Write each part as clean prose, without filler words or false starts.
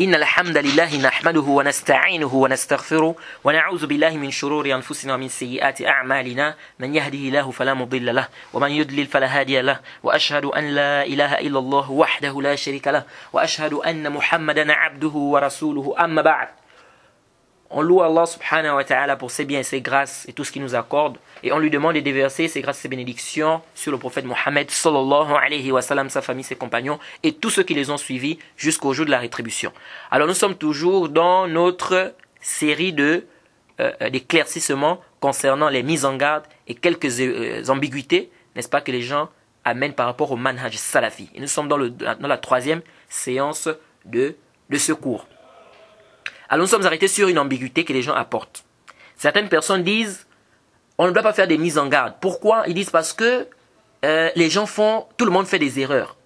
إن الحمد لله نحمده ونستعينه ونستغفره ونعوذ بالله من شرور أنفسنا ومن سيئات أعمالنا من يهده الله فلا مضل له ومن يضلل فلا هادي له وأشهد أن لا إله إلا الله وحده لا شريك له وأشهد أن محمدا عبده ورسوله أما بعد. On loue Allah subhanahu wa ta'ala pour ses biens et ses grâces et tout ce qu'il nous accorde. Et on lui demande de déverser ses grâces et ses bénédictions sur le prophète Mohammed sallallahu alayhi wa sallam, sa famille, ses compagnons et tous ceux qui les ont suivis jusqu'au jour de la rétribution. Alors nous sommes toujours dans notre série d'éclaircissements concernant les mises en garde et quelques ambiguïtés, n'est-ce pas, que les gens amènent par rapport au manhaj salafi. Et nous sommes dans la troisième séance de ce cours. Alors nous sommes arrêtés sur une ambiguïté que les gens apportent. Certaines personnes disent, on ne doit pas faire des mises en garde. Pourquoi? Ils disent parce que les gens tout le monde fait des erreurs.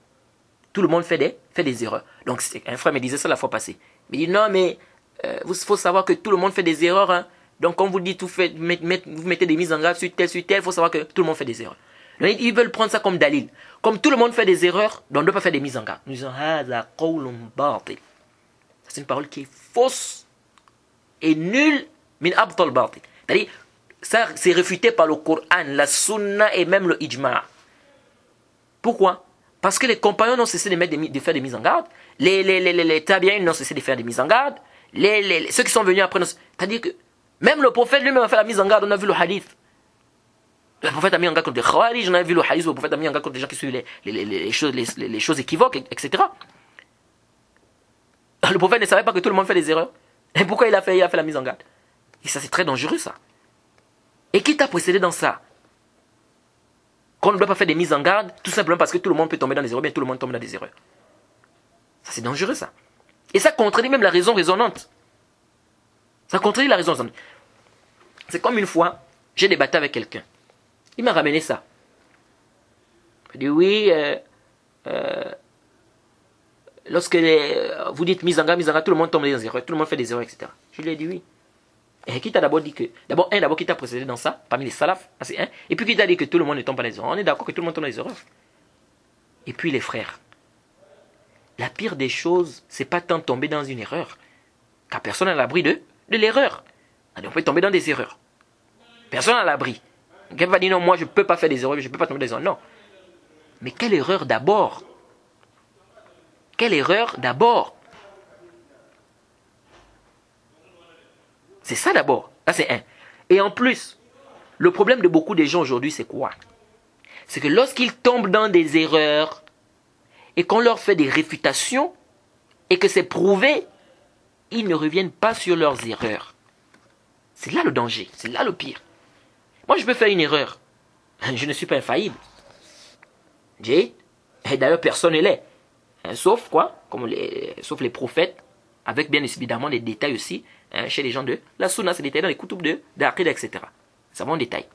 Tout le monde fait des erreurs. Donc un frère me disait ça la fois passée. Il me dit non mais il faut savoir que tout le monde fait des erreurs. Hein. Donc quand vous dites vous mettez des mises en garde sur tel, il faut savoir que tout le monde fait des erreurs. Donc, ils veulent prendre ça comme dalil. Comme tout le monde fait des erreurs, donc on ne doit pas faire des mises en garde. Nous disons c'est une parole qui est fausse et nulle, min abtal batil. C'est-à-dire, ça c'est réfuté par le Coran, la Sunna et même le Ijma'. Pourquoi? Parce que les compagnons n'ont cessé de faire des mises en garde, les tabi'in n'ont cessé de faire des mises en garde, ceux qui sont venus après, c'est-à-dire que même le prophète lui-même a fait la mise en garde, on a vu le hadith. Le prophète a mis en garde contre des khawarij, on a vu le hadith, le prophète a mis en garde contre des gens qui suivent les choses équivoques, etc. Le prophète ne savait pas que tout le monde fait des erreurs. Et pourquoi il a fait la mise en garde? Et ça, c'est très dangereux, ça. Et qui t'a précédé dans ça? Qu'on ne doit pas faire des mises en garde, tout simplement parce que tout le monde peut tomber dans des erreurs, bien tout le monde tombe dans des erreurs. Ça, c'est dangereux, ça. Et ça contredit même la raison raisonnante. Ça contredit la raison raisonnante. C'est comme une fois, j'ai débattu avec quelqu'un. Il m'a ramené ça. Il dit oui, lorsque vous dites mise en garde, tout le monde tombe dans des erreurs, tout le monde fait des erreurs, etc. Je lui ai dit oui. Et qui t'a d'abord dit que, d'abord qui t'a précédé dans ça, parmi les salafs, et puis qui t'a dit que tout le monde ne tombe pas dans les erreurs. On est d'accord que tout le monde tombe dans les erreurs. Et puis les frères. La pire des choses, c'est pas tant tomber dans une erreur, car personne n'est à l'abri de l'erreur. On peut tomber dans des erreurs. Personne n'est à l'abri. Quelqu'un va dire non, moi je ne peux pas faire des erreurs, je ne peux pas tomber dans des erreurs. Non. Mais quelle erreur d'abord? Quelle erreur d'abord? C'est ça d'abord. Ça c'est un. Et en plus, le problème de beaucoup de gens aujourd'hui, c'est quoi? C'est que lorsqu'ils tombent dans des erreurs et qu'on leur fait des réfutations et que c'est prouvé, ils ne reviennent pas sur leurs erreurs. C'est là le danger, c'est là le pire. Moi, je peux faire une erreur. Je ne suis pas infaillible. Et d'ailleurs, personne ne l'est. Sauf quoi? Sauf les prophètes, avec bien évidemment des détails aussi, chez les gens de la Sunna, c'est détaillé dans les kutub d'Aqida, etc. Ça va en détail.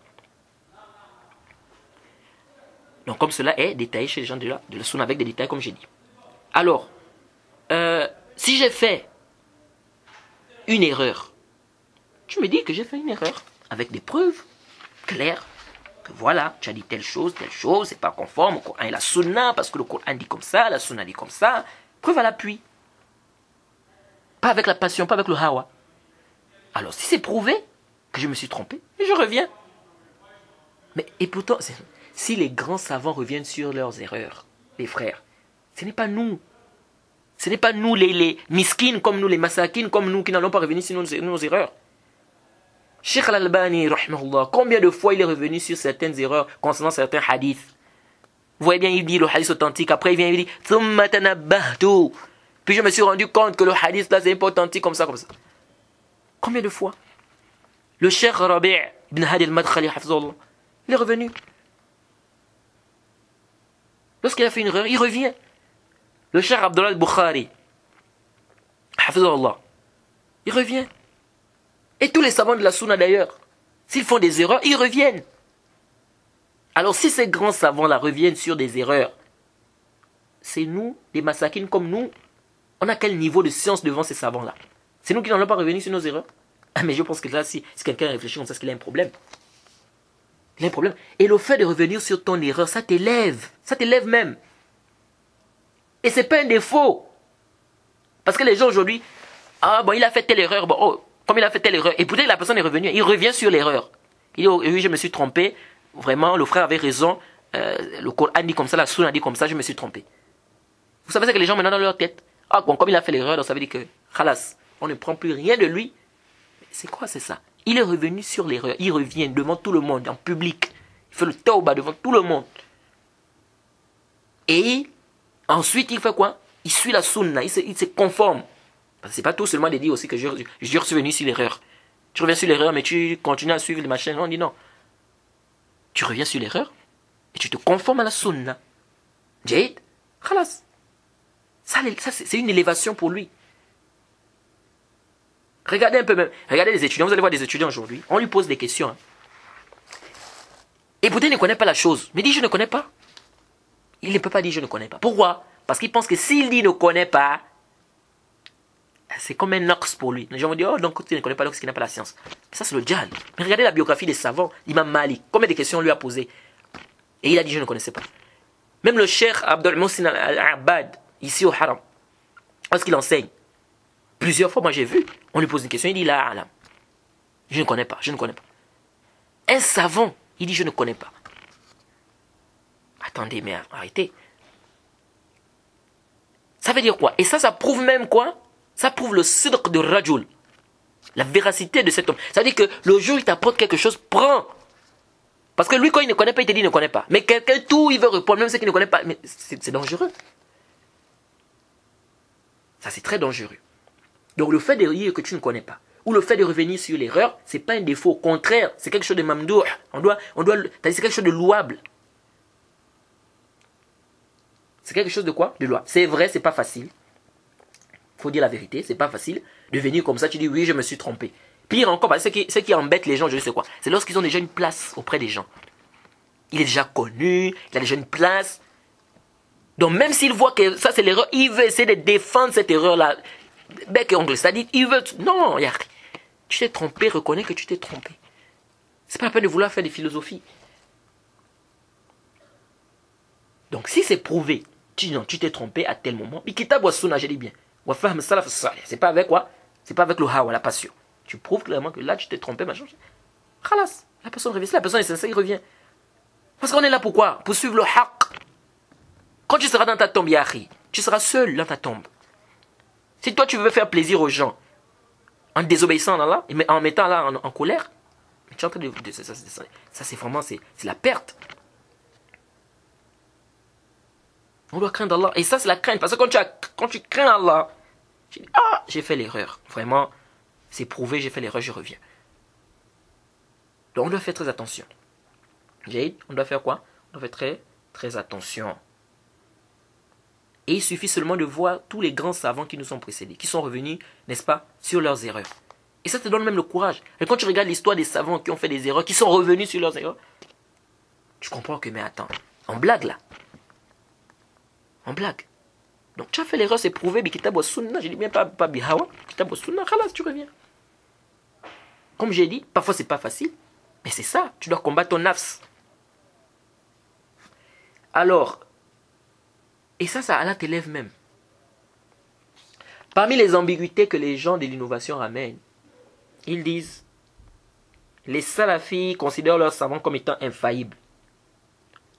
Donc comme cela est détaillé chez les gens de la Sunna, avec des détails comme j'ai dit. Alors, si j'ai fait une erreur, je me dis que j'ai fait une erreur, avec des preuves claires, que voilà, tu as dit telle chose, c'est pas conforme au Coran et la Sunna, parce que le Coran dit comme ça, la Sunna dit comme ça. Preuve à l'appui. Pas avec la passion, pas avec le hawa. Alors, si c'est prouvé que je me suis trompé, je reviens. Mais, et pourtant, si les grands savants reviennent sur leurs erreurs, les frères, ce n'est pas nous. Ce n'est pas nous les miskines comme nous, les masakines comme nous, qui n'allons pas revenir sur nos erreurs. Cheikh Al-Albani, rahimahullah, combien de fois il est revenu sur certaines erreurs concernant certains hadiths? Vous voyez bien, il dit le hadith authentique, après il vient, il dit Thumma tanabbahtu. Puis je me suis rendu compte que le hadith là, c'est pas authentique comme ça. Combien de fois? Le Cheikh Rabi' ibn Hadi al-Madkhali, hafizahullah, il est revenu. Lorsqu'il a fait une erreur, il revient. Le Cheikh Abdullah al-Bukhari, hafizahullah, il revient. Et tous les savants de la Sunna d'ailleurs, s'ils font des erreurs, ils reviennent. Alors si ces grands savants-là reviennent sur des erreurs, c'est nous, des massakines comme nous, on a quel niveau de science devant ces savants-là? C'est nous qui n'allons pas revenir sur nos erreurs? Mais je pense que là, si quelqu'un réfléchit comme ça, c'est qu'il a un problème. Il a un problème. Et le fait de revenir sur ton erreur, ça t'élève. Ça t'élève même. Et c'est pas un défaut. Parce que les gens aujourd'hui, ah bon, il a fait telle erreur, bon, oh, comme il a fait telle erreur, et peut-être la personne est revenue, il revient sur l'erreur. Il dit, oh, oui, je me suis trompé, vraiment, le frère avait raison, le Coran dit comme ça, la Sunna dit comme ça, je me suis trompé. Vous savez ce que les gens maintenant dans leur tête, ah bon, comme il a fait l'erreur, donc ça veut dire que, khalas, on ne prend plus rien de lui. C'est quoi, c'est ça? Il est revenu sur l'erreur, il revient devant tout le monde, en public, il fait le tawbah devant tout le monde. Et ensuite, il fait quoi? Il suit la Sunna, il se conforme. C'est pas tout seulement de dire aussi que je suis venu sur l'erreur. Tu reviens sur l'erreur, mais tu continues à suivre les machins. On dit non. Tu reviens sur l'erreur et tu te conformes à la sunna. Jade, khalas. Ça c'est une élévation pour lui. Regardez un peu même. Regardez les étudiants. Vous allez voir des étudiants aujourd'hui. On lui pose des questions. Hein. Et peut-être il ne connaît pas la chose. Mais il dit je ne connais pas. Il ne peut pas dire je ne connais pas. Pourquoi? Parce qu'il pense que s'il dit ne connaît pas, c'est comme un ox pour lui. Les gens vont dire, oh, donc tu ne connais pas l'ox qui n'a pas la science. Ça, c'est le djihad. Mais regardez la biographie des savants, l'imam Malik. Combien de questions on lui a posées? Et il a dit, je ne connaissais pas. Même le cheikh Abdul Mohsin al-Abbad, ici au Haram, lorsqu'il enseigne, plusieurs fois, moi j'ai vu, on lui pose une question, il dit, la alam. Je ne connais pas, je ne connais pas. Un savant, il dit, je ne connais pas. Attendez, mais arrêtez. Ça veut dire quoi? Et ça prouve même quoi? Ça prouve le sidq de Rajul. La véracité de cet homme. Ça veut dire que le jour où il t'apporte quelque chose, prends. Parce que lui, quand il ne connaît pas, il te dit il ne connaît pas. Mais quelqu'un, tout, il veut répondre, même ce qu'il ne connaît pas. Mais c'est dangereux. Ça, c'est très dangereux. Donc, le fait de dire que tu ne connais pas, ou le fait de revenir sur l'erreur, c'est pas un défaut. Au contraire, c'est quelque chose de mamdouh. C'est quelque chose de louable. C'est quelque chose de quoi? De louable. C'est vrai, c'est pas facile. Faut dire la vérité, c'est pas facile de venir comme ça, tu dis oui, je me suis trompé. Pire encore, ce qui embête les gens, je sais quoi, c'est lorsqu'ils ont déjà une place auprès des gens. Il est déjà connu, il a déjà une place. Donc même s'il voit que ça c'est l'erreur, il veut essayer de défendre cette erreur-là. Bec et ongle, c'est-à-dire, il veut... Non, tu t'es trompé, reconnais que tu t'es trompé. C'est pas la peine de vouloir faire des philosophies. Donc si c'est prouvé, tu t'es trompé à tel moment, Kitab wa Sunna, j'ai dit bien. C'est pas avec quoi? C'est pas avec le hawa, la passion. Tu prouves clairement que là tu t'es trompé, machin. Khalas, la personne revient. Si la personne est sincère, il revient. Parce qu'on est là pourquoi? Pour suivre le haq. Quand tu seras dans ta tombe, Yahri, tu seras seul dans ta tombe. Si toi tu veux faire plaisir aux gens en désobéissant à Allah, et en mettant Allah en colère, tu es en train de ça c'est vraiment c'est la perte. On doit craindre Allah. Et ça, c'est la crainte. Parce que quand tu crains Allah, tu dis, ah, j'ai fait l'erreur. Vraiment, c'est prouvé, j'ai fait l'erreur, je reviens. Donc, on doit faire très attention. Jade, on doit faire quoi? On doit faire très, très attention. Et il suffit seulement de voir tous les grands savants qui nous ont précédés, qui sont revenus, n'est-ce pas, sur leurs erreurs. Et ça te donne même le courage. Et quand tu regardes l'histoire des savants qui ont fait des erreurs, qui sont revenus sur leurs erreurs, tu comprends que, mais attends, on blague là. En blague. Donc tu as fait l'erreur, c'est prouvé, Kitab wa Sunna, je dis bien pas bihawa, Kitab wa Sunna, khalas, tu reviens. Comme j'ai dit, parfois c'est pas facile, mais c'est ça, tu dois combattre ton nafs. Alors, et ça Allah t'élève même. Parmi les ambiguïtés que les gens de l'innovation ramènent, ils disent, les salafis considèrent leurs savants comme étant infaillibles.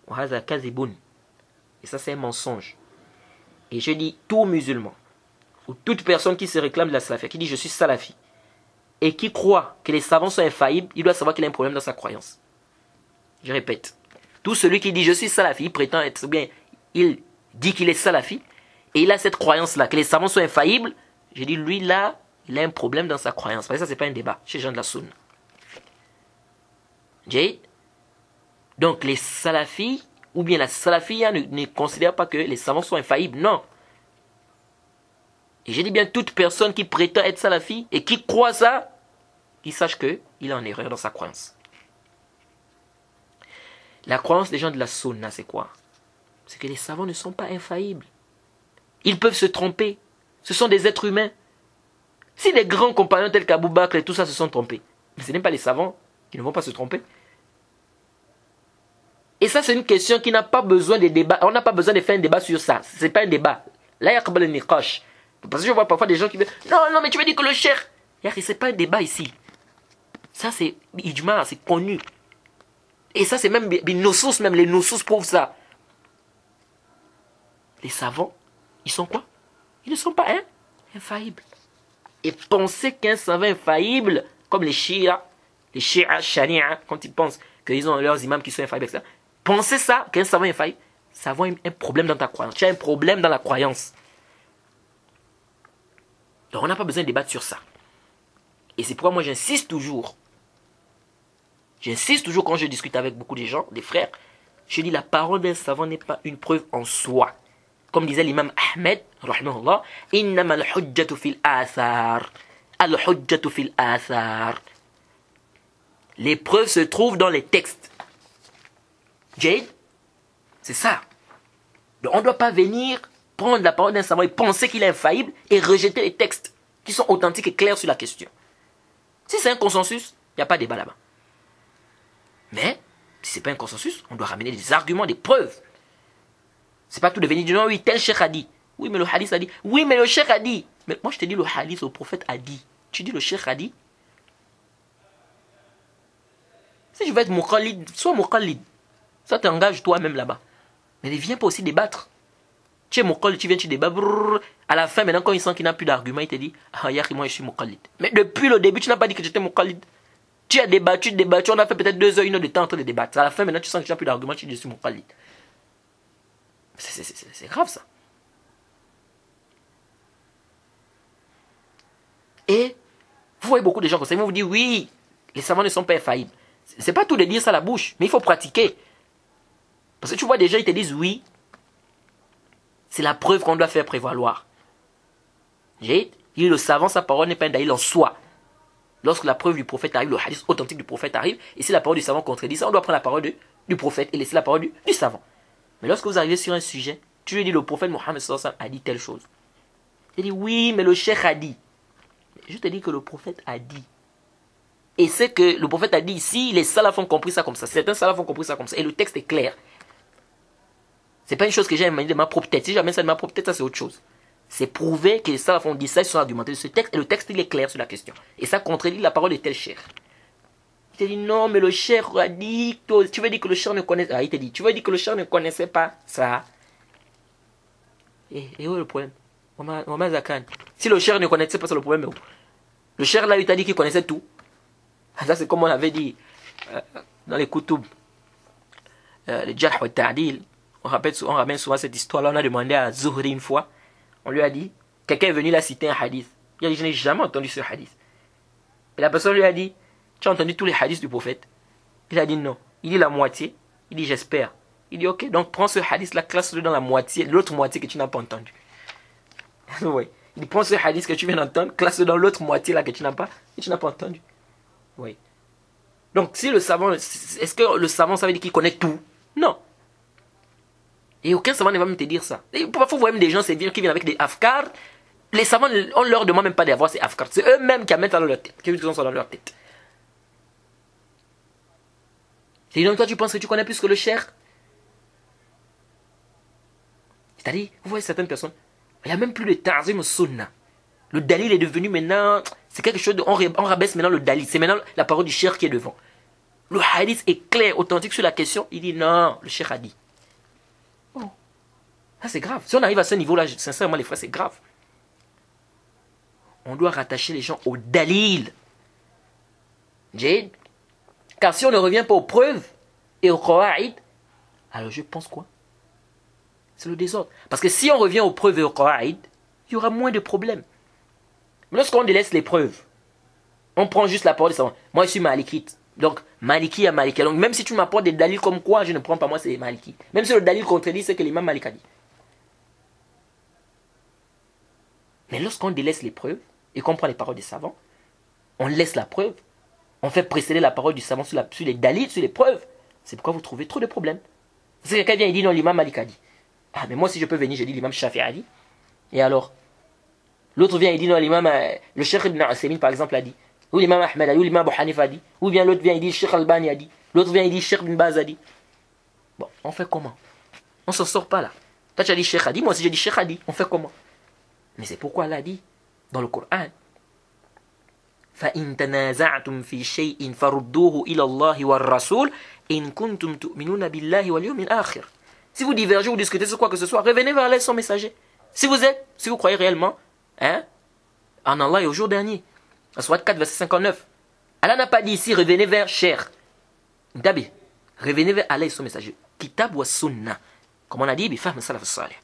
Wahaza kazibun. Et ça, c'est un mensonge. Et je dis, tout musulman, ou toute personne qui se réclame de la salafie, qui dit je suis salafi, et qui croit que les savants sont infaillibles, il doit savoir qu'il a un problème dans sa croyance. Je répète, tout celui qui dit je suis salafi, il prétend être bien, il dit qu'il est salafi, et il a cette croyance-là, que les savants sont infaillibles, je dis, lui là, il a un problème dans sa croyance. Parce que ça, c'est pas un débat chez les gens de la Sunna. Donc, les salafis, ou bien la salafia ne considère pas que les savants sont infaillibles. Non. Et j'ai dit bien toute personne qui prétend être salafi et qui croit ça, qu'il sache qu'il est en erreur dans sa croyance. La croyance des gens de la Sunna, c'est quoi? C'est que les savants ne sont pas infaillibles. Ils peuvent se tromper. Ce sont des êtres humains. Si les grands compagnons tels qu'Abou Bakr et tout ça se sont trompés, mais ce n'est pas les savants qui ne vont pas se tromper. Et ça, c'est une question qui n'a pas besoin de débat. On n'a pas besoin de faire un débat sur ça. Ce n'est pas un débat. Là, yaqbal al-niqash. Parce que je vois parfois des gens qui disent non, non, mais tu veux dire que le cheikh. C'est pas un débat ici. Ça, c'est ijma, c'est connu. Et ça, c'est même les nosos, même les nosos prouvent ça. Les savants, ils sont quoi? Ils ne sont pas infaillibles. Et penser qu'un savant infaillible, comme les Shia, Shania, quand ils pensent qu'ils ont leurs imams qui sont infaillibles, etc. Penser ça, qu'un savant infaillible, ça va un problème dans ta croyance. Tu as un problème dans la croyance. Donc on n'a pas besoin de débattre sur ça. Et c'est pourquoi moi j'insiste toujours. J'insiste toujours quand je discute avec beaucoup de gens, des frères. Je dis la parole d'un savant n'est pas une preuve en soi. Comme disait l'imam Ahmed, rahimahullah, innama al-hujjatu fil athar. Al-hujjatu fil athar. Les preuves se trouvent dans les textes. Jade, c'est ça. Donc on ne doit pas venir prendre la parole d'un savant et penser qu'il est infaillible et rejeter les textes qui sont authentiques et clairs sur la question. Si c'est un consensus, il n'y a pas de débat là-bas. Mais, si ce n'est pas un consensus, on doit ramener des arguments, des preuves. C'est pas tout de venir dire non, oui, tel cheikh a dit. Oui, mais le hadith a dit. Oui, mais le cheikh a dit. Mais moi, je te dis le hadith, le prophète a dit. Tu dis le cheikh a dit. Si je veux être muqallid, sois muqallid. Ça t'engage toi-même là-bas. Mais ne viens pas aussi débattre. Tu es muqallid, tu viens, tu débats. Brrr. À la fin, maintenant, quand il sent qu'il n'a plus d'argument, il te dit ah, yaki, moi, je suis muqallid. Mais depuis le début, tu n'as pas dit que tu étais muqallid. Tu as débattu, on a fait peut-être 2 heures, 1 heure de temps en train de débattre. À la fin, maintenant, tu sens que tu n'as plus d'argument, tu dis je suis muqallid. C'est grave ça. Et vous voyez beaucoup de gens comme ça, ils vont vous dire oui, les savants ne sont pas infaillibles. C'est pas tout de dire ça à la bouche, mais il faut pratiquer. Parce que tu vois des gens, ils te disent oui, c'est la preuve qu'on doit faire prévaloir. J'ai dit le savant, sa parole n'est pas un dalil en soi. Lorsque la preuve du prophète arrive, le hadith authentique du prophète arrive, et si la parole du savant contredit ça, on doit prendre la parole du prophète et laisser la parole du savant. Mais lorsque vous arrivez sur un sujet, tu lui dis le prophète Mohammed a dit telle chose. Il dit oui, mais le cheikh a dit. Je te dis que le prophète a dit. Et c'est que le prophète a dit ici, les salafs ont compris ça comme ça. Certains salafs ont compris ça comme ça. Et le texte est clair. C'est pas une chose que j'ai amené de ma propre tête. Si j'amène ça de ma propre tête, ça c'est autre chose. C'est prouvé que les salafs ont dit ça, ils sont argumentés de ce texte. Et le texte, il est clair sur la question. Et ça contredit la parole de tel cheikh. Il te dit non, mais le cheikh a dit. Tu veux dire que le cheikh ne connaissait. Ah, il te dit, tu veux dire que le cheikh ne connaissait pas ça. Et où est le problème? Maman Zakan. Si le cheikh ne connaissait pas, c'est le problème. Le cheikh là, il t'a dit qu'il connaissait tout. Ça, c'est comme on avait dit dans les koutoub. Le Jarh wa Ta'dil. On ramène souvent cette histoire-là. On a demandé à Zuhri une fois. On lui a dit, quelqu'un est venu là citer un hadith. Il a dit, je n'ai jamais entendu ce hadith. Et la personne lui a dit, tu as entendu tous les hadiths du prophète? Il a dit non. Il dit la moitié. Il dit j'espère. Il dit ok, donc prends ce hadith-là, classe-le dans la moitié, l'autre moitié que tu n'as pas entendu. Oui. Il dit prends ce hadith que tu viens d'entendre, classe-le dans l'autre moitié là que tu n'as pas entendu. Oui. Donc si le savant, est-ce que le savant ça veut dire qu'il connaît tout? Non. Et aucun savant ne va même te dire ça. Et parfois vous voyez même des gens qui viennent avec des afkars. Les savants, on ne leur demande même pas d'avoir ces afkars. C'est eux-mêmes qui amènent ça dans leur tête. Qui sont dans leur tête. Et donc toi tu penses que tu connais plus que le cheikh? C'est-à-dire, vous voyez certaines personnes, il n'y a même plus de ta'zim sunna. Le dalil est devenu maintenant, c'est quelque chose de, on rabaisse maintenant le dalil. C'est maintenant la parole du cheikh qui est devant. Le hadith est clair, authentique sur la question. Il dit non, le cheikh a dit. Oh, ça c'est grave. Si on arrive à ce niveau-là, sincèrement les frères, c'est grave. On doit rattacher les gens au dalil. Jade. Car si on ne revient pas aux preuves et aux qawa'id, alors je pense quoi? C'est le désordre. Parce que si on revient aux preuves et aux qawa'id, il y aura moins de problèmes. Mais lorsqu'on délaisse les preuves, on prend juste la parole de savant. Moi je suis malikite. Donc maliki à maliki. Donc même si tu m'apportes des dalils comme quoi, je ne prends pas moi, c'est maliki. Même si le dalil contredit, c'est que l'imam Malik a dit. Mais lorsqu'on délaisse les preuves et qu'on prend les paroles des savants, on laisse la preuve, on fait précéder la parole du savant sur les dalils, sur les preuves. C'est pourquoi vous trouvez trop de problèmes. Parce que quelqu'un vient et dit non, l'imam Malik a dit. Ah, mais moi si je peux venir, je dis l'imam Shafi'i a dit. Et alors? L'autre vient et dit non, l'imam, le cheikh Ibn Usaymin par exemple a dit. Ou l'imam Ahmed a dit, ou l'imam Abu Hanifa a dit. Ou bien l'autre vient et dit Cheikh Albani a dit. L'autre vient et dit Cheikh Ibn Baz a dit. Bon, on fait comment? On s'en sort pas là. Toi tu as dit Cheikh a dit, moi aussi j'ai dit Cheikh a dit. On fait comment? Mais c'est pourquoi Allah dit dans le Coran فَإِن تَنَازَعْتُمْ فِي شَيْءٍ فَرُدُّوهُ إِلَى اللَّهِ وَالرَّسُولِ إِن كُنتُمْ تُؤْمِنُونَ بِاللَّهِ وَالْيَوْمِ الْآخِرِ. Si vous divergez ou discutez sur quoi que ce soit, revenez vers Allah et son messager. Si vous croyez réellement en Allah et au jour dernier. La Sourate 4, verset 59. Allah n'a pas dit ici, revenez vers Cher. Dabi, revenez vers Allah et son messager. Kitab wa Sunnah. Comme on a dit, bifahm salaf salih.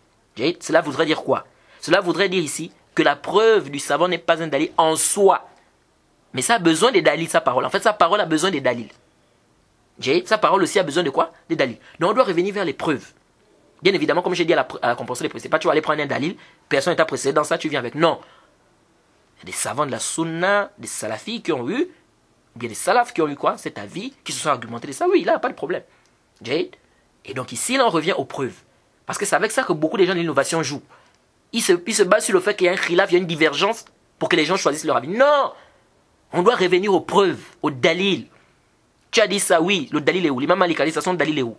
Cela voudrait dire quoi? Cela voudrait dire ici que la preuve du savant n'est pas un dalil en soi. Mais ça a besoin des dalils, sa parole. En fait, sa parole a besoin des dalils. Sa parole aussi a besoin de quoi? Des dalils. Donc on doit revenir vers les preuves. Bien évidemment, comme j'ai dit à la compréhension des preuves, c'est pas tu vas aller prendre un dalil, personne ne t'a précédé dans ça, tu viens avec. Non. Il y a des savants de la sunna, des salafis qui ont eu, ou bien des salafs qui ont eu quoi? Cet avis, qui se sont argumentés de ça. Oui, là, pas de problème. Et donc ici, là, on revient aux preuves. Parce que c'est avec ça que beaucoup de gens de l'innovation jouent. Ils se basent sur le fait qu'il y a un khilaf, il y a une divergence pour que les gens choisissent leur avis. Non! On doit revenir aux preuves, aux dalils. Tu as dit ça, oui, le dalil est où? L'imam Malik a dit ça, son dalil est où?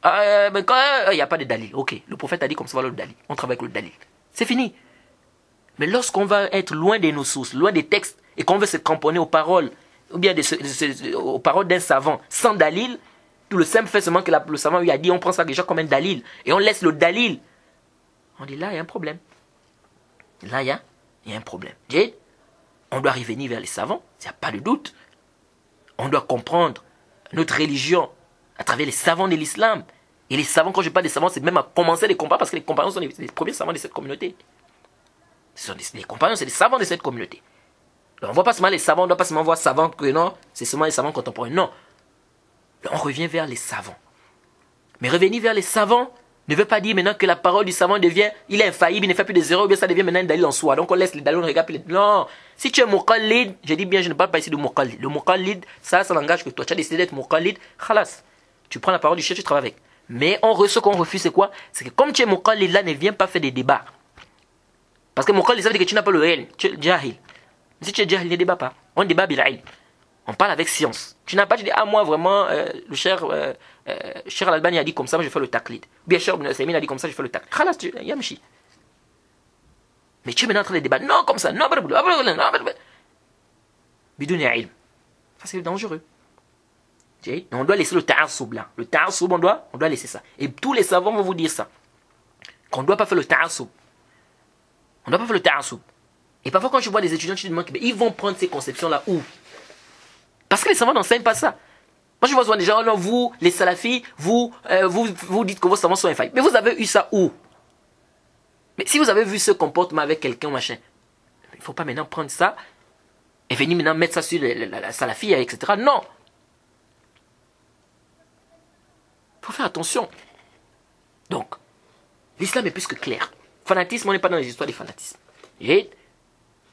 Mais quand il n'y a pas de dalil, ok. Le prophète a dit comme ça, voilà le dalil. On travaille avec le dalil. C'est fini. Mais lorsqu'on va être loin de nos sources, loin des textes, et qu'on veut se cramponner aux paroles, ou bien aux paroles d'un savant, sans dalil, tout le simple fait seulement que le savant lui a dit, on prend ça déjà comme un dalil, et on laisse le dalil. On dit là, il y a un problème. Là, il y a un problème. On doit revenir vers les savants, il n'y a pas de doute. On doit comprendre notre religion à travers les savants de l'islam. Et les savants, quand je parle des savants, c'est même à commencer les compagnons, parce que les compagnons sont les premiers savants de cette communauté. Les compagnons, c'est les savants de cette communauté. Donc on ne voit pas seulement les savants, on ne doit pas seulement voir savants que non, c'est seulement les savants contemporains. Non. Donc on revient vers les savants. Mais revenir vers les savants ne veut pas dire maintenant que la parole du savant devient, il est infaillible, il ne fait plus des erreurs, ou bien ça devient maintenant un dalil en soi. Donc on laisse les dalils, on regarde les... Non. Si tu es muqallid, je dis bien, je ne parle pas ici de muqallid. Le muqallid, ça n'engage que toi. Tu as décidé d'être muqallid, khalas. Tu prends la parole du chef, tu travailles avec. Mais ce qu'on refuse, c'est quoi? C'est que comme tu es muqallid, là, ne viens pas faire des débats. Parce que muqallid, ça veut dire que tu n'as pas le ilm, tu es jahil. Mais si tu es jahil, ne débat pas. On débat bil ilm. On parle avec science. Tu n'as pas, tu dis, ah moi vraiment, le cher Al-Albani a dit comme ça, moi je fais le taqlid. Bien cher Ibn Usaymin a dit comme ça, je fais le taqlid. Khalas, yamshi. Mais tu es maintenant en train de débattre, non comme ça, non, bidoun ilm. Ça c'est dangereux. On doit laisser le ta'assoub là. Le ta'assoub, on doit laisser ça. Et tous les savants vont vous dire ça. Qu'on ne doit pas faire le ta'assoub. On ne doit pas faire le ta'assoub. Et parfois quand je vois des étudiants, je me demande, ils vont prendre ces conceptions là où? Parce que les savants n'enseignent pas ça. Moi je vois souvent des gens, non, vous, les salafis, vous dites que vos savants sont infaillibles. Mais vous avez eu ça où? Mais si vous avez vu ce comportement avec quelqu'un, machin, il ne faut pas maintenant prendre ça et venir maintenant mettre ça sur la salafie, etc. Non. Il faut faire attention. Donc, l'islam est plus que clair. Fanatisme, on n'est pas dans les histoires des fanatismes. Et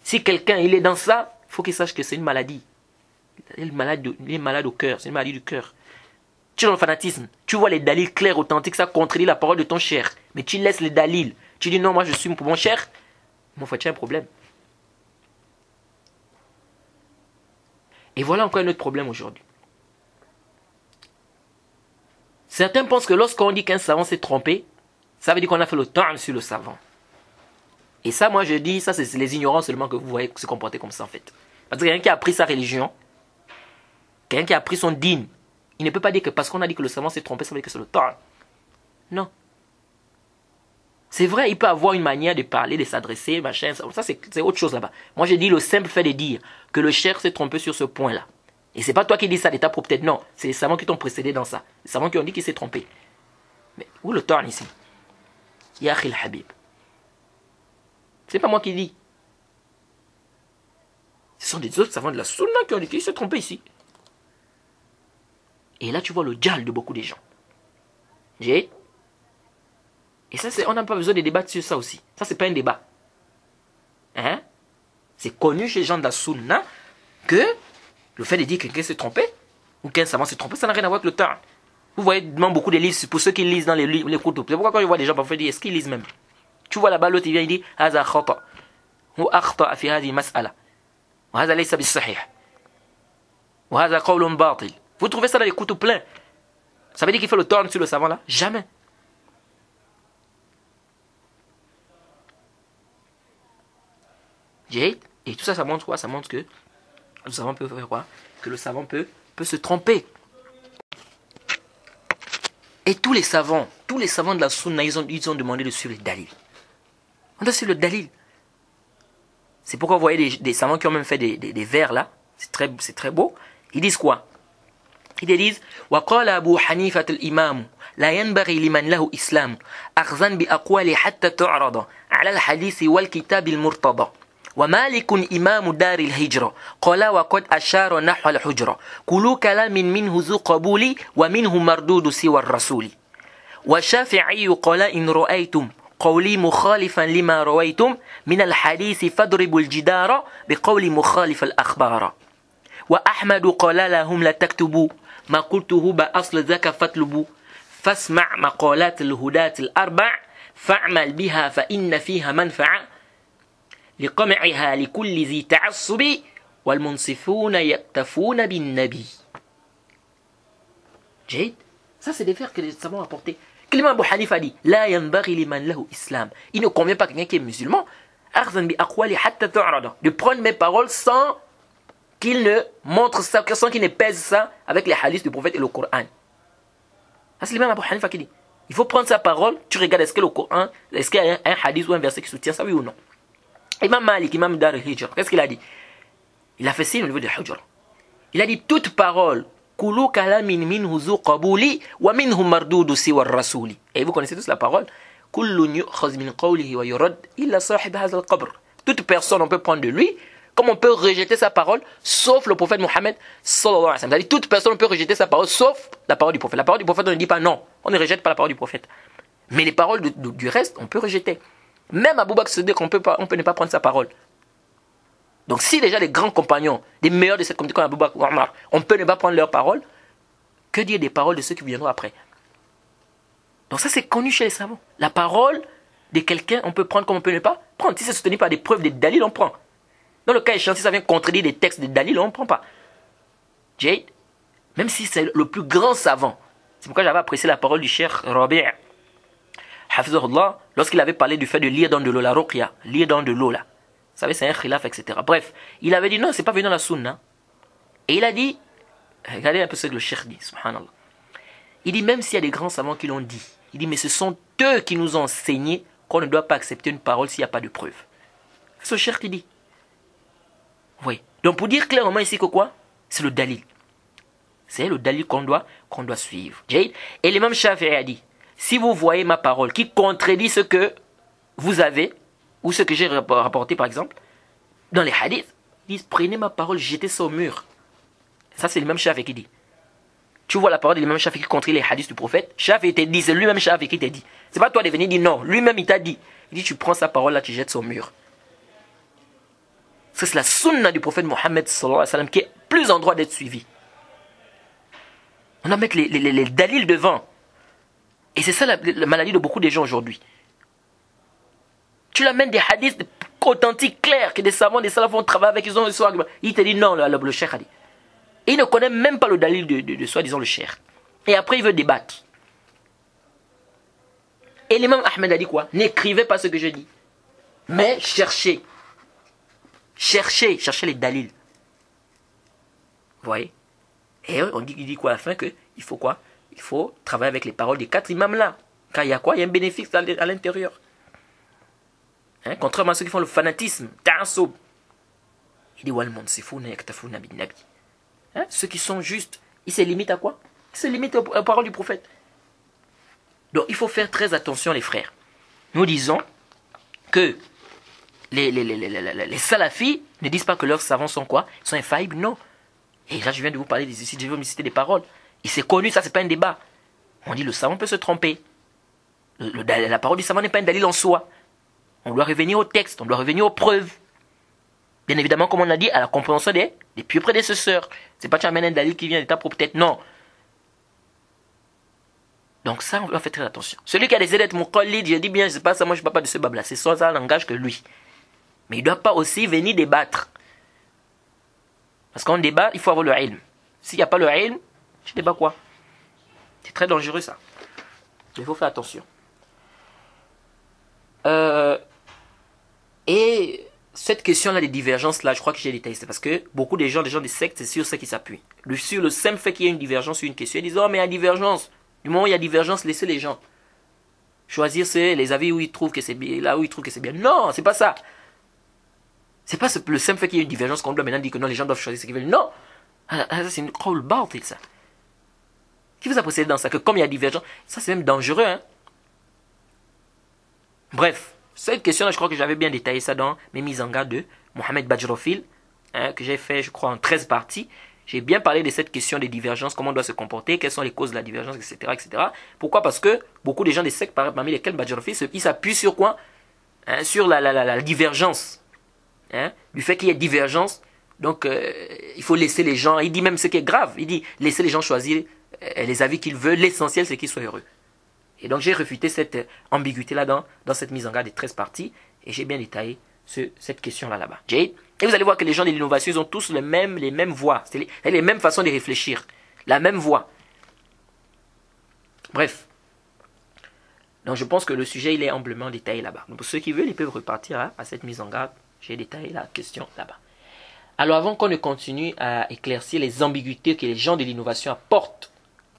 si quelqu'un il est dans ça, il faut qu'il sache que c'est une maladie. Il est malade au cœur, c'est une maladie du cœur. Tu es dans le fanatisme, tu vois les dalils clairs, authentiques, ça contredit la parole de ton cher. Mais tu laisses les dalils. Tu dis non, moi je suis pour mon cher. Mon frère, tu as un problème. Et voilà encore un autre problème aujourd'hui. Certains pensent que lorsqu'on dit qu'un savant s'est trompé, ça veut dire qu'on a fait le temps sur le savant. Et ça, moi je dis, ça c'est les ignorants seulement que vous voyez se comporter comme ça en fait. Parce que quelqu'un qui a appris sa religion, quelqu'un qui a appris son dîne, il ne peut pas dire que parce qu'on a dit que le savant s'est trompé, ça veut dire que c'est le temps. Non. C'est vrai, il peut avoir une manière de parler, de s'adresser, machin, ça c'est autre chose là-bas. Moi j'ai dit le simple fait de dire que le cher s'est trompé sur ce point-là. Et c'est pas toi qui dis ça d'état propre, peut-être non. C'est les savants qui t'ont précédé dans ça. Les savants qui ont dit qu'il s'est trompé. Mais où le temps ici? Ya Khil Habib. C'est pas moi qui dis. Ce sont des autres savants de la sunna qui ont dit qu'il s'est trompé ici. Et là tu vois le djal de beaucoup de gens. Et ça, on n'a pas besoin de débattre sur ça aussi. Ça, c'est pas un débat. Hein? C'est connu chez les gens de la sunna que le fait de dire que quelqu'un s'est trompé, ou qu'un savant s'est trompé, ça n'a rien à voir avec le temps. Vous voyez beaucoup de livres, pour ceux qui lisent dans les koutoub. C'est pourquoi quand je vois des gens parfois dire, est-ce qu'ils lisent même? Tu vois là-bas, l'autre il vient, il dit, Haza khata. Ou akhta fi hadi mas'ala. Wa haza laysa bis sahih. Wa haza qawlun batil. Vous trouvez ça dans les koutoub pleins? Ça veut dire qu'il fait le tort sur le savant là? Jamais. Et tout ça, ça montre quoi? Ça montre que le savant peut faire quoi? Que le savant peut se tromper. Et tous les savants de la sunna, ils ont demandé de suivre les dalil. On doit suivre le dalil. C'est pourquoi vous voyez des savants qui ont même fait des vers là. C'est très beau. Ils disent quoi? Ils disent وقال أبو حنيفة الإمام لا ينبغي لمن له إسلام أخذا بأقوال حتى تعرض على الحديث والكتاب المرتضى ومالك إمام دار الهجرة قال وقد أشار نحو الحجرة كل كلام منه ذو قبول ومنه مردود سوى الرسول والشافعي قال إن رأيتم قولي مخالفا لما رويتم من الحديث فاضربوا الجدار بقول مخالف الأخبار وأحمد قال لهم لا تكتبوا ما قلته بأصل ذاك فاطلبوا فاسمع مقالات الهداة الأربع فاعمل بها فإن فيها منفعة لقمعها لكل ذي تعصب والمنصفون يكتفون بالنبي. جيد. Ça c'est des vers que les savants ont apportés. Que l'imam Abu Hanifa a dit لا ينبغي لمن له إسلام. Il ne convient pas à quelqu'un qui est musulman de prendre mes paroles sans qu'il ne montre ça, sans qu'il ne pèse ça avec les hadiths du prophète et le Coran. C'est l'imam Abu Hanifa qui dit il faut prendre sa parole, tu regardes est-ce que le Coran, est-ce qu'il y a un hadith ou un verset qui soutient ça, oui ou non. Imam Malik, Imam Dar al-Hijra, qu'est-ce qu'il a dit? Il a fait signe au niveau de Hujra. Il a dit toute parole, Kulu kalamin minhu zu qabuli wa minhu mardudu siwa rasuli. Et vous connaissez tous la parole. Kullun yu'khaz min qawlihi wa yurad illa sahib hadha al-qabr. Toute personne on peut prendre de lui, comme on peut rejeter sa parole, sauf le prophète Mohammed sallallahu alayhi wa sallam. C'est-à-dire toute personne peut rejeter sa parole, sauf la parole du prophète. La parole du prophète, on ne dit pas non. On ne rejette pas la parole du prophète. Mais les paroles du reste, on peut rejeter. Même Abu Bakr Siddiq, on peut ne pas prendre sa parole. Donc si déjà les grands compagnons, les meilleurs de cette communauté comme Abu Bakr ou Omar, on peut ne pas prendre leurs paroles, que dire des paroles de ceux qui viendront après? Donc ça c'est connu chez les savants. La parole de quelqu'un, on peut prendre comme on peut ne pas prendre. Si c'est soutenu par des preuves, des dalils, on prend. Dans le cas échéant, si ça vient contredire des textes de dalil, on ne prend pas. Jade, même si c'est le plus grand savant, c'est pourquoi j'avais apprécié la parole du cheikh Rabi' Hafizahullah, lorsqu'il avait parlé du fait de lire dans de l'eau, la ruqya, lire dans de l'eau là. Vous savez, c'est un khilaf, etc. Bref, il avait dit non, c'est pas venu dans la sunna. Et il a dit, regardez un peu ce que le cheikh dit, subhanallah. Il dit, même s'il y a des grands savants qui l'ont dit, il dit, mais ce sont eux qui nous ont enseigné qu'on ne doit pas accepter une parole s'il n'y a pas de preuve. C'est ce cheikh qui dit. Oui. Donc pour dire clairement ici que quoi? C'est le dalil. C'est le dalil qu'on doit suivre. Et l'imam Shafi'i a dit, si vous voyez ma parole qui contredit ce que vous avez, ou ce que j'ai rapporté par exemple, dans les hadiths, ils disent, prenez ma parole, jetez ça au mur. Ça c'est l'imam Shafi'i qui dit. Tu vois la parole de l'imam Shafi'i qui contredit les hadiths du prophète, Shafi'i t'a dit, c'est lui-même Shafi'i qui t'a dit. C'est pas toi de venir dire non, lui-même il t'a dit. Il dit, tu prends sa parole là, tu jettes ça au mur. C'est la sunna du prophète Mohammed sallallahu alayhi wa sallam qui est plus en droit d'être suivi. On doit mettre les dalils devant. Et c'est ça la maladie de beaucoup de gens aujourd'hui. Tu l'amènes des hadiths authentiques, clairs, que des savants, des salafs vont travailler avec, ils ont le soir. Il te dit non, le cheikh a dit. Et il ne connaît même pas le dalil de soi-disant le cheikh. Et après il veut débattre. Et l'imam Ahmed a dit quoi? N'écrivez pas ce que je dis. Mais cherchez. Cherchez les dalils. Vous voyez? Et il dit quoi à la fin? Il faut quoi? Il faut travailler avec les paroles des 4 imams là. Car il y a quoi? Il y a un bénéfice à l'intérieur. Hein? Contrairement à ceux qui font le fanatisme, ta'assoub. Il dit wal munsifuna yaktafuna bin nabi. Ceux qui sont justes, ils se limitent à quoi? Ils se limitent aux paroles du prophète. Donc il faut faire très attention les frères. Nous disons que les salafis ne disent pas que leurs savants sont quoi? Ils sont infaillibles, non. Et là je viens de vous parler ici, je vais me citer des paroles. Et c'est connu, ça c'est pas un débat. On dit le savant peut se tromper. La parole du savant n'est pas un dalil en soi. On doit revenir au texte, on doit revenir aux preuves. Bien évidemment, comme on a dit, à la compréhension des pieux prédécesseurs. C'est pas tu amènes un dalil qui vient de ta propre tête, non. Donc ça, on doit faire très attention. Celui qui a décidé d'être mon collègue, je dis bien, je sais pas ça, moi je ne parle pas de ce babla. C'est sans un langage que lui. Mais il ne doit pas aussi venir débattre. Parce qu'on débat, il faut avoir le ilm. S'il n'y a pas le ilm, tu débats quoi? C'est très dangereux ça. Il faut faire attention. Et cette question-là des divergences-là, je crois que j'ai détaillé. C'est parce que beaucoup des gens des sectes, c'est sur ça qu'ils s'appuient. Sur le simple fait qu'il y ait une divergence sur une question, ils disent, oh, mais il y a divergence. Du moment où il y a divergence, laissez les gens choisir les avis où ils trouvent que c'est bien, là où ils trouvent que c'est bien. Non, c'est pas ça. C'est pas le simple fait qu'il y ait une divergence qu'on doit maintenant dire que non, les gens doivent choisir ce qu'ils veulent. Non. C'est une crawl batil, ça. Qui vous a précédé dans ça? Que comme il y a divergence, ça c'est même dangereux, hein. Bref, cette question-là, je crois que j'avais bien détaillé ça dans mes mises en garde de Mohamed Bajrofil, que j'ai fait, je crois, en 13 parties. J'ai bien parlé de cette question des divergences, comment on doit se comporter, quelles sont les causes de la divergence, etc. etc. Pourquoi? Parce que beaucoup des gens des sectes, parmi lesquels Bajrofil, ils s'appuient sur quoi? Sur la divergence. Du fait qu'il y ait divergence, donc il faut laisser les gens, il dit même ce qui est grave, il dit laisser les gens choisir les avis qu'ils veulent, l'essentiel c'est qu'ils soient heureux. Et donc j'ai refuté cette ambiguïté-là dans cette mise en garde des 13 parties, et j'ai bien détaillé cette question-là là-bas. Et vous allez voir que les gens de l'innovation, ils ont tous les mêmes voies, c'est les mêmes façons de réfléchir, la même voie. Bref. Donc je pense que le sujet, il est amplement détaillé là-bas. Donc pour ceux qui veulent, ils peuvent repartir à cette mise en garde. J'ai détaillé la question là-bas. Alors avant qu'on ne continue à éclaircir les ambiguïtés que les gens de l'innovation apportent,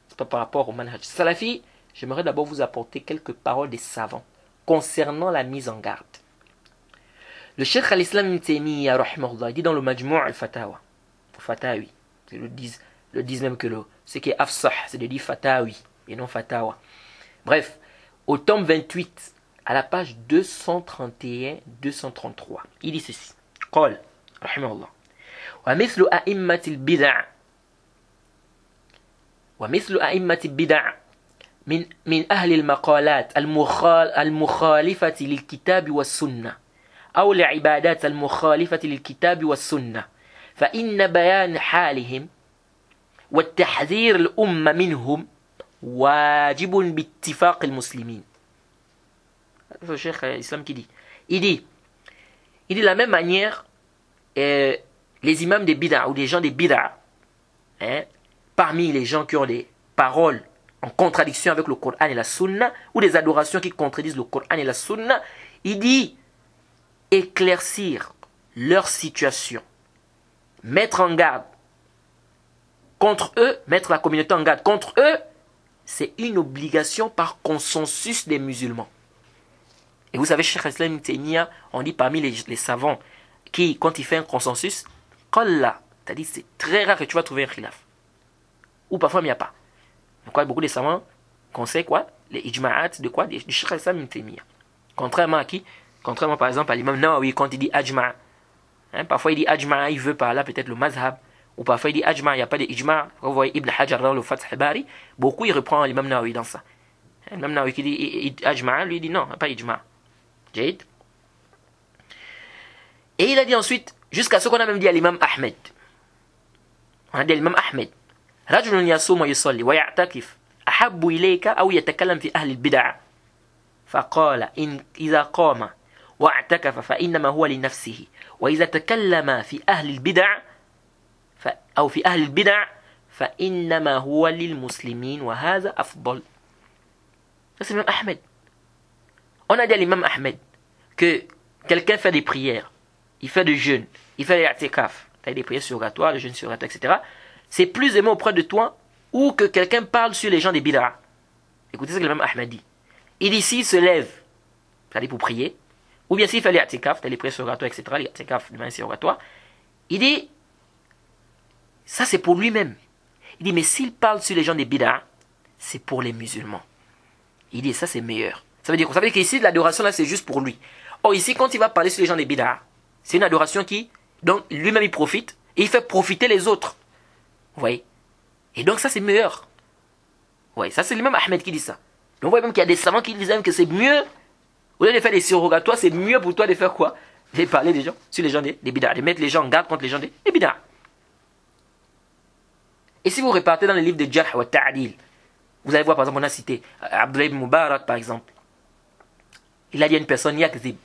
c'est pas par rapport au manhaj salafi, j'aimerais d'abord vous apporter quelques paroles des savants concernant la mise en garde. Le Cheikh al-Islam Ibn Taymiyyah rahimahullah dit dans le Majmou' al-Fatawa, Fatawi, le disent même que ce qui est afsah, c'est de dire Fatawi et non Fatawa. Bref, au tome 28, à la page 231-233, il dit ceci. قال رحمه الله ومثل أئمة البدع من أهل المقالات المخالفة للكتاب والسنة أو العبادات المخالفة للكتاب والسنة فإن بيان حالهم والتحذير الأمة منهم واجب باتفاق المسلمين. C'est le Cheikh Islam qui dit. Il dit de la même manière, les imams des bid'a ou des gens des bid'a, parmi les gens qui ont des paroles en contradiction avec le Coran et la Sunna, ou des adorations qui contredisent le Coran et la Sunna, il dit éclaircir leur situation, mettre en garde contre eux, mettre la communauté en garde contre eux, c'est une obligation par consensus des musulmans. Et vous savez, Cheikh Islam Ibn Taymiyyah, on dit parmi les savants qui, quand il fait un consensus, qalla, c'est-à-dire c'est très rare que tu vas trouver un khilaf. Ou parfois il n'y a pas. Donc beaucoup de savants conseillent quoi? Les ijma'at de quoi? Du Cheikh Islam Ibn Taymiyyah. Contrairement à qui? Contrairement par exemple à l'imam Nawawi quand il dit ajma'. Parfois il dit ajma', il veut par là peut-être le mazhab. Ou parfois il dit ajma', il n'y a pas de ijma'. Vous voyez Ibn Hajar dans le Fath al-Bari, beaucoup il reprend l'imam Nawawi dans ça. L'imam Nawawi qui dit ajma', lui il dit non, pas ijma'. Et il a dit ensuite, jusqu'à ce qu'on a même dit à l'imam Ahmed. On a dit à l'imam Ahmed, رجل يصوم ويصلي ويعتكف أحب إليك أو يتكلم في أهل البدع فقال إذا قام واعتكف فإنما هو لنفسه وإذا تكلم في أهل البدع أو في أهل البدع فإنما هو للمسلمين وهذا أفضل. Ça c'est l'imam Ahmed. On a dit à l'imam Ahmed que quelqu'un fait des prières, il fait des jeûnes, il fait des i'tikaf, des prières surrogatoires, des jeûnes surrogatoires, etc. C'est plus aimé auprès de toi ou que quelqu'un parle sur les gens des bid'a. Écoutez ce que l'imam Ahmed dit. Il dit s'il se lève, c'est-à-dire pour prier, ou bien s'il fait les i'tikaf, les prières surrogatoires, etc., les i'tikaf, les prières surrogatoires, il dit, ça c'est pour lui-même. Il dit, mais s'il parle sur les gens des bid'a, c'est pour les musulmans. Il dit, ça c'est meilleur. Ça veut dire qu'ici, l'adoration là, c'est juste pour lui. Or, ici, quand il va parler sur les gens des bid'a, c'est une adoration qui, donc, lui-même, il profite, et il fait profiter les autres. Vous voyez? Et donc, ça, c'est meilleur. Vous voyez? Ça, c'est lui-même Ahmed qui dit ça. Donc, vous voyez même qu'il y a des savants qui disent même que c'est mieux, au lieu de faire des surrogatoires, c'est mieux pour toi de faire quoi? De parler des gens, sur les gens des bid'a, de mettre les gens en garde contre les gens des bid'a. Et si vous repartez dans le livre de Jarh wa Ta'dil, vous allez voir, par exemple, on a cité Abdullah ibn Mubarak, par exemple. Il a dit à une personne, yakzib.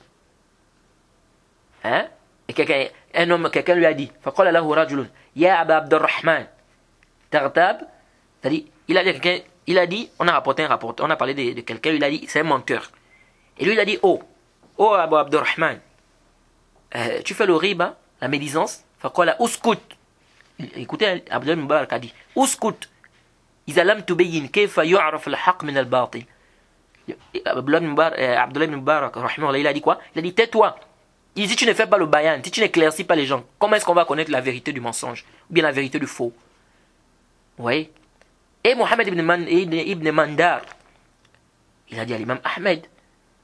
Et quelqu'un lui a dit, faqala lahu rajulun, ya Aba Abdurrahman, tartab. C'est-à-dire, il a dit, on a rapporté un rapport, on a parlé de quelqu'un, il a dit, c'est un menteur. Et lui, il a dit, oh Abu Abdurrahman, tu fais le riba, la médisance, faqala uskut. Écoutez, Abdullah ibn Mubarak a dit, uskut. إذا لم تبين كيف يعرف الحق من الباطل. Abdullah ibn Mubarak, il a dit quoi? Il a dit tais-toi. Il dit si tu ne fais pas le bayan, si tu n'éclaircis pas les gens, comment est-ce qu'on va connaître la vérité du mensonge ou bien la vérité du faux? Vous voyez? Et Mohammed ibn Mandar, il a dit à l'imam Ahmed,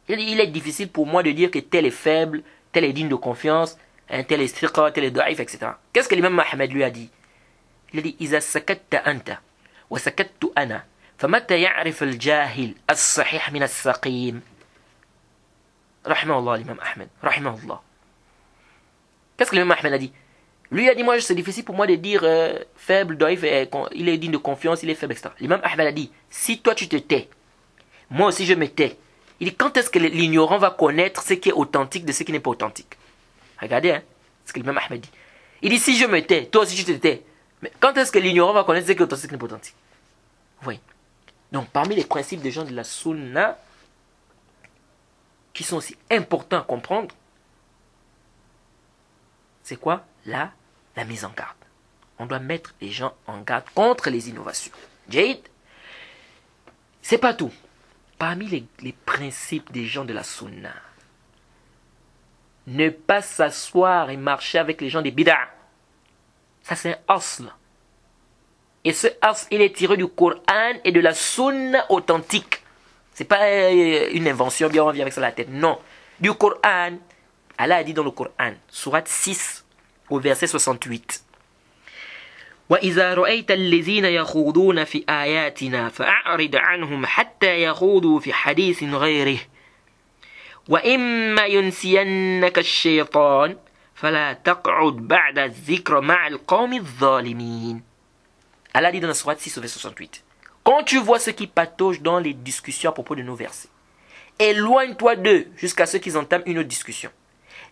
il est difficile pour moi de dire que tel est faible, tel est digne de confiance, tel est striqa, tel est daif, etc. Qu'est-ce que l'imam Ahmed lui a dit? Il a dit إذا سكت أنت وسكت أنا فمتى يعرف الجاهل الصحيح من السقيم. رحمه الله l'imam Ahmed, رحمه الله. Qu'est-ce que l'imam Ahmed a dit? Lui a dit, moi c'est difficile pour moi de dire faible, daif, il est digne de confiance, il est faible, etc. L'imam Ahmed a dit, si toi tu te tais, moi aussi je me tais. Il dit, quand est-ce que l'ignorant va connaître ce qui est authentique de ce qui n'est pas authentique? Regardez, hein, ce que l'imam Ahmed dit. Il dit, si je me tais, toi aussi tu te tais. Mais quand est-ce que l'ignorant va connaître ce qui est authentique et ce qui n'est pas authentique? Oui. Donc, parmi les principes des gens de la Sunna, qui sont aussi importants à comprendre, c'est quoi? La mise en garde. On doit mettre les gens en garde contre les innovations. Jade, c'est pas tout. Parmi les principes des gens de la Sunna, ne pas s'asseoir et marcher avec les gens des bid'a. Ça, c'est un asl. Et ce asl, il est tiré du Coran et de la Sunna authentique. C'est pas une invention, bien on vient avec ça à la tête. Non. Du Coran, Allah a dit dans le Coran, sourate 6, au verset 68. وَإِذَا رَأَيْتَ الَّذِينَ يَخُوضُونَ فِي آيَاتِنَا فَأَعْرِضْ عَنْهُمْ حَتَّى يَخُوضُوا فِي حَدِيثٍ غَيْرِهِ وَإِمَّا يُنْسِيَنَّكَ الشَّيْطَانُ فَلَا تَقْعُدْ بَعْدَ الذِّكْرِ مَعَ الْقَوْمِ الظَّالِمِينَ. Allah dit dans la sourate 6 au verset 68. Quand tu vois ceux qui pataugent dans les discussions à propos de nos versets, éloigne-toi d'eux jusqu'à ce qu'ils entament une autre discussion.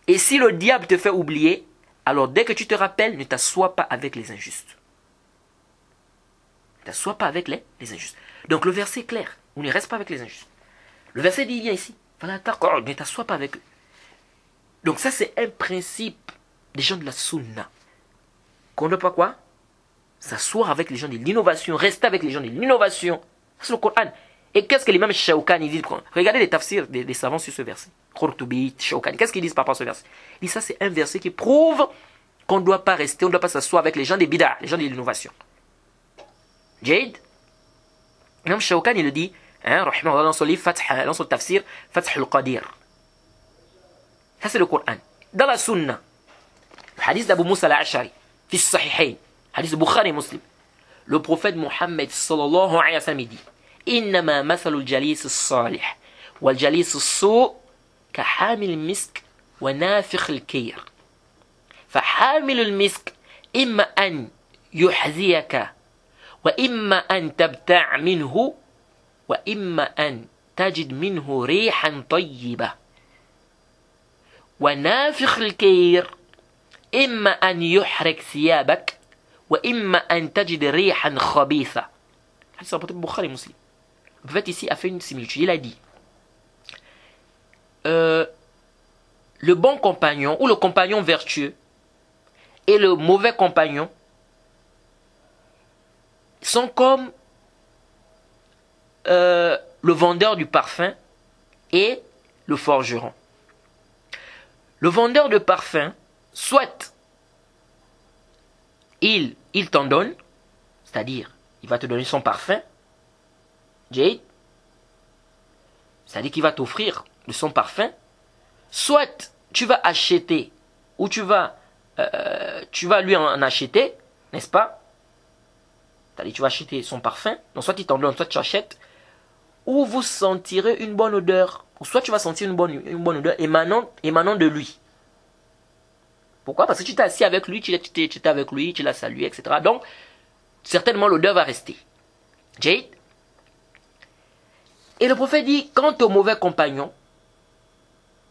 Et si le diable te fait oublier, alors dès que tu te rappelles, ne t'assois pas avec les injustes. Ne t'assois pas avec les injustes. Donc le verset est clair. On ne reste pas avec les injustes. Le verset dit bien ici. Ne t'assois pas avec eux. Donc ça c'est un principe des gens de la Sunna. Qu'on ne doit pas quoi? S'asseoir avec les gens de l'innovation. Rester avec les gens de l'innovation. C'est le Coran. Et qu'est-ce que l'imam Shawkani dit? Regardez les tafsirs des savants sur ce verset. Qurtubi, Shawkani. Qu'est-ce qu'ils disent par rapport à ce verset? Ils disent ça c'est un verset qui prouve qu'on ne doit pas rester, on ne doit pas s'asseoir avec les gens des bid'a, les gens de l'innovation. Jade, l'imam Shawkani le dit, hein, dans son livre, dans son tafsir, Fath al-Qadir. Ça c'est le Coran. Dans la Sunna, le hadith d'Abu Musa al-Ash'ari, fi sahihayn, hadith de Bukhari et Muslim, le prophète Muhammad sallallahu alayhi wa sallam dit, إنما مثل الجليس الصالح والجليس السوء كحامل المسك ونافخ الكير فحامل المسك إما أن يحزيك وإما أن تبتاع منه وإما أن تجد منه ريحا طيبة ونافخ الكير إما أن يحرق ثيابك وإما أن تجد ريحا خبيثة. حديث أبو بخاري مسلم. Le prophète ici a fait une similitude. Il a dit le bon compagnon ou le compagnon vertueux et le mauvais compagnon sont comme le vendeur du parfum et le forgeron. Le vendeur de parfum, soit il t'en donne, c'est-à-dire il va te donner son parfum, Jade, c'est-à-dire qu'il va t'offrir de son parfum, soit tu vas acheter ou tu vas lui en acheter, n'est-ce pas? C'est-à-dire tu vas acheter son parfum, donc soit il t'en donne, soit tu achètes, ou vous sentirez une bonne odeur, ou soit tu vas sentir une bonne odeur émanant de lui. Pourquoi? Parce que tu t'es assis avec lui, tu étais avec lui, tu l'as salué, etc. Donc, certainement l'odeur va rester. Jade. Et le prophète dit, quant au mauvais compagnon,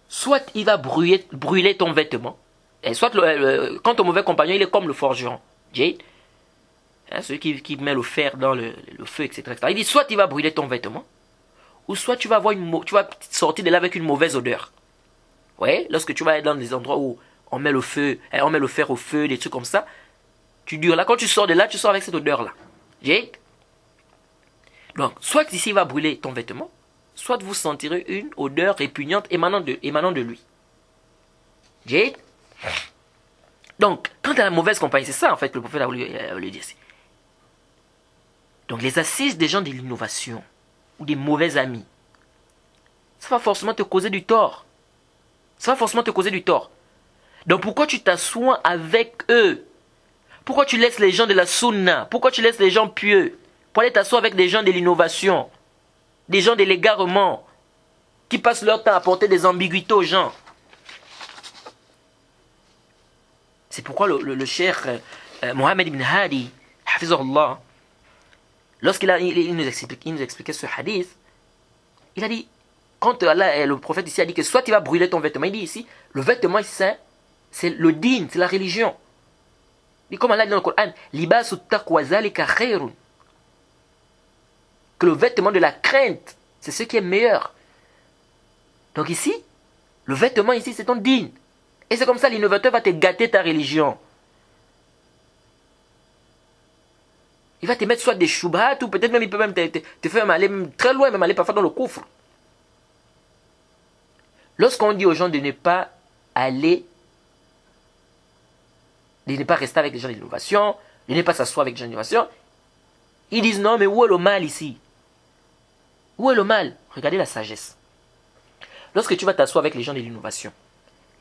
soit il va brûler ton vêtement, et soit quant au mauvais compagnon, il est comme le forgeron. Jade, hein, celui qui met le fer dans le feu, etc., Il dit, soit il va brûler ton vêtement, ou soit tu vas sortir de là avec une mauvaise odeur. Ouais, lorsque tu vas être dans des endroits où on met le feu, on met le fer au feu, des trucs comme ça. Tu dures là, quand tu sors de là, tu sors avec cette odeur-là. Donc, soit ici il va brûler ton vêtement, soit vous sentirez une odeur répugnante émanant de lui. Donc, quand tu as la mauvaise compagnie, c'est ça en fait que le prophète a voulu dire ici. Donc, les assises des gens de l'innovation ou des mauvais amis, ça va forcément te causer du tort. Ça va forcément te causer du tort. Donc, pourquoi tu t'assois avec eux? Pourquoi tu laisses les gens de la sunna? Pourquoi tu laisses les gens pieux pour aller t'asseoir avec des gens de l'innovation, des gens de l'égarement, qui passent leur temps à apporter des ambiguïtés aux gens? C'est pourquoi le cheikh Mohammed ibn Hadi, hafizahullah, lorsqu'il nous expliquait ce hadith, il a dit, quand Allah, le prophète ici a dit que soit il va brûler ton vêtement, il dit ici, le vêtement c'est le din, c'est la religion. Et comme Allah dit dans le Coran, libasu taqwa zalika khairun, que le vêtement de la crainte, c'est ce qui est meilleur. Donc ici, le vêtement ici, c'est ton din. Et c'est comme ça, l'innovateur va te gâter ta religion. Il va te mettre soit des shubhat, ou peut-être même il peut même te faire aller très loin, même aller parfois dans le coufre. Lorsqu'on dit aux gens de ne pas aller, de ne pas rester avec les gens d'innovation, de ne pas s'asseoir avec les gens d'innovation, ils disent non, mais où est le mal ici? Où est le mal? Regardez la sagesse. Lorsque tu vas t'asseoir avec les gens de l'innovation,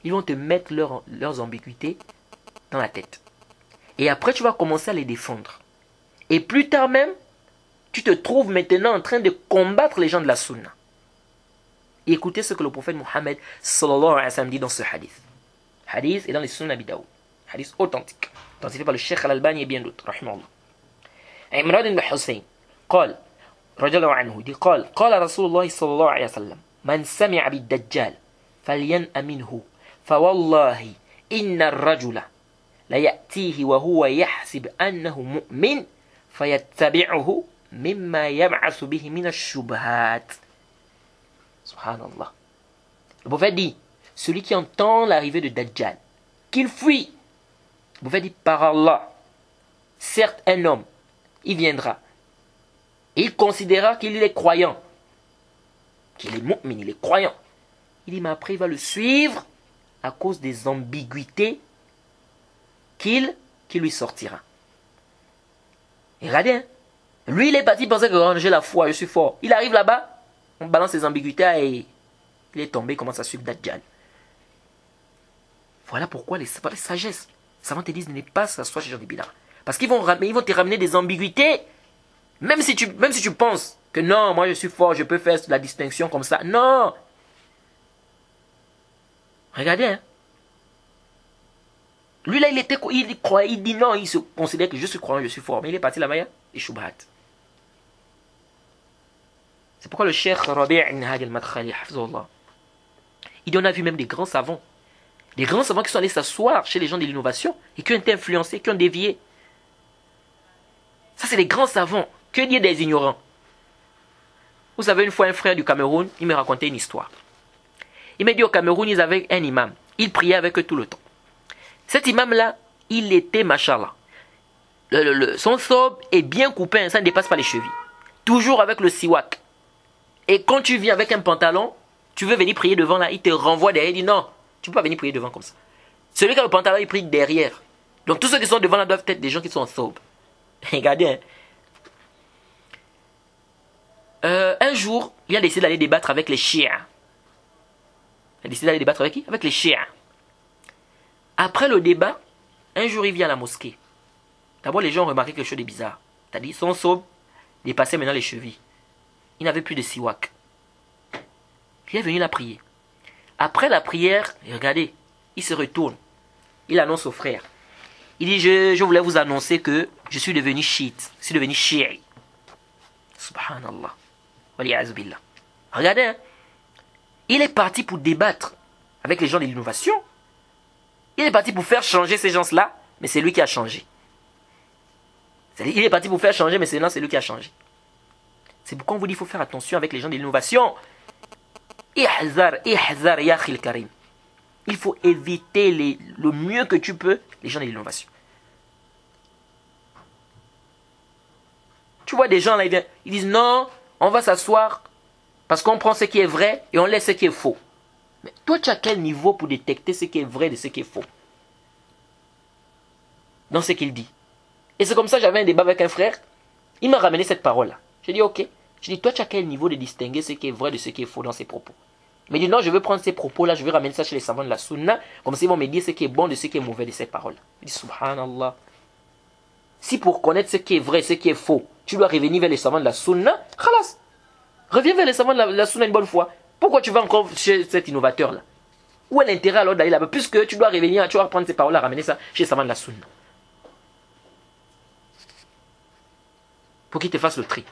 ils vont te mettre leurs ambiguïtés dans la tête. Et après, tu vas commencer à les défendre. Et plus tard même, tu te trouves maintenant en train de combattre les gens de la sunna. Et écoutez ce que le prophète Mohammed sallallahu alayhi wa sallam dit dans ce hadith. Hadith est dans les Sunan Abi Daoud. Hadith authentique. Authentifié par le Cheikh Al-Albani et bien d'autres. Rahimahullah. Imran ibn Hussein قال رضي الله عنه dit قال رسول الله صلى الله عليه وسلم من سمع بالدجال فلينأ منه فوالله إن الرجل ليأتيه وهو يحسب أنه مؤمن فيتبعه مما يبعث به من الشبهات. Subhanallah. Le prophète dit, celui qui entend l'arrivée de Dajjal, qu'il fuit. Le prophète dit, par Allah, certes un homme, il viendra. Et il considérera qu'il est croyant. Qu'il est mu'min, il est croyant. Il dit, mais après il va le suivre à cause des ambiguïtés qui lui sortira. Et regardez, hein, lui il est parti penser que j'ai la foi, je suis fort. Il arrive là-bas, on balance ses ambiguïtés et il est tombé, il commence à suivre Dajjal. Voilà pourquoi les sagesses, les savants te disent ne pas s'asseoir chez les gens des bid'ah. Parce qu'ils vont te ramener des ambiguïtés, même si tu penses que non, moi je suis fort, je peux faire la distinction comme ça. Non! Regardez, hein. Lui là, il croyait, il dit non, il se considère que je suis croyant, je suis fort. Mais il est parti là-bas, et Shubhat. C'est pourquoi le cheikh Rabi' ibn Hadi al-Madkhali, hafizahullah, il dit on a vu même des grands savants. Des grands savants qui sont allés s'asseoir chez les gens de l'innovation et qui ont été influencés, qui ont dévié. Ça, c'est les grands savants. Que dire des ignorants? Vous savez, une fois, un frère du Cameroun, il me racontait une histoire. Il m'a dit au Cameroun, ils avaient un imam. Il priait avec eux tout le temps. Cet imam-là, il était, machallah. Son thobe est bien coupé, ça ne dépasse pas les chevilles. Toujours avec le siwak. Et quand tu viens avec un pantalon, tu veux venir prier devant là, il te renvoie derrière, il dit non, tu ne peux pas venir prier devant comme ça. Celui qui a le pantalon, il prie derrière. Donc tous ceux qui sont devant là doivent être des gens qui sont en thobe. Regardez, hein. Un jour, il a décidé d'aller débattre avec les chiites. Il a décidé d'aller débattre avec qui? Avec les chiites. Après le débat, un jour il vient à la mosquée. D'abord les gens ont remarqué quelque chose de bizarre. C'est-à-dire son thobe dépassait maintenant les chevilles. Il n'avait plus de siwak. Il est venu la prier. Après la prière, regardez, il se retourne. Il annonce au frère. Il dit, je voulais vous annoncer que je suis devenu chiite. Je suis devenu chiite. Subhanallah. Waliyahzubillah. Regardez, hein. Il est parti pour débattre avec les gens de l'innovation. Il est parti pour faire changer ces gens-là, mais c'est lui qui a changé. Il est parti pour faire changer, mais c'est lui qui a changé. C'est pourquoi on vous dit qu'il faut faire attention avec les gens de l'innovation. Ihzar, ihzar, ya khil karim. Il faut éviter le mieux que tu peux les gens de l'innovation. Tu vois des gens là, ils disent non, on va s'asseoir parce qu'on prend ce qui est vrai et on laisse ce qui est faux. Mais toi, tu as quel niveau pour détecter ce qui est vrai de ce qui est faux dans ce qu'il dit? Et c'est comme ça, j'avais un débat avec un frère, il m'a ramené cette parole-là. J'ai dit ok. J'ai dit, toi, tu as quel niveau de distinguer ce qui est vrai de ce qui est faux dans ses propos? Il m'a dit, non, je veux prendre ces propos-là, je veux ramener ça chez les savants de la sunna, comme ça ils vont me dire ce qui est bon de ce qui est mauvais de ces paroles. Il dit, subhanallah. Si pour connaître ce qui est vrai, ce qui est faux, tu dois revenir vers les savants de la sunna, khalas. Reviens vers les savants de la sunna une bonne fois. Pourquoi tu vas encore chez cet innovateur-là? Où est l'intérêt alors d'aller là-bas? Puisque tu dois revenir, tu vas prendre ces paroles-là, ramener ça chez les savants de la sunna. Pour qu'ils te fassent le tri.